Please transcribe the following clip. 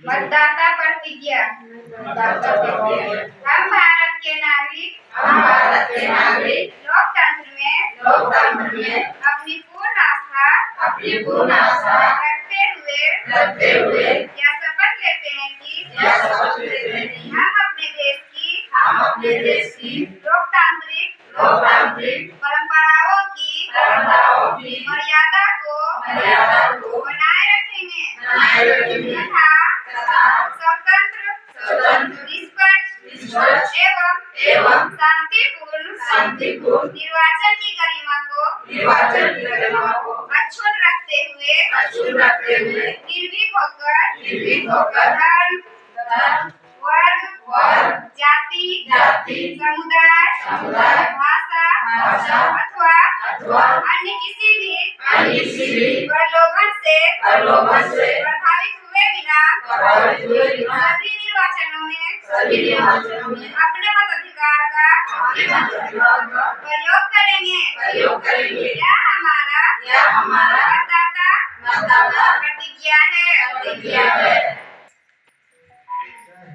मतदाता प्रतिज्ञा। हम भारत के नागरिक लोकतंत्र में अपनी पूर्ण आस्था रखते हुए यह शपथ लेते हैं कि हम अपने देश की लोकतांत्रिक परंपराओं की मर्यादा को बनाए रखेंगे तथा स्वतंत्र निष्पक्ष एवं शांतिपूर्ण निर्वाचन की गरिमा को अक्षुण्ण रखते हुए निर्भीक होकर धर्म वर्ग जाति समुदाय भाषा अथवा अन्य किसी भी प्रलोभन से प्रभावित हुए बिना सभी निर्वाचनों में अपने मताधिकार का प्रयोग करेंगे। यह हमारा मतदाता प्रतिज्ञा है।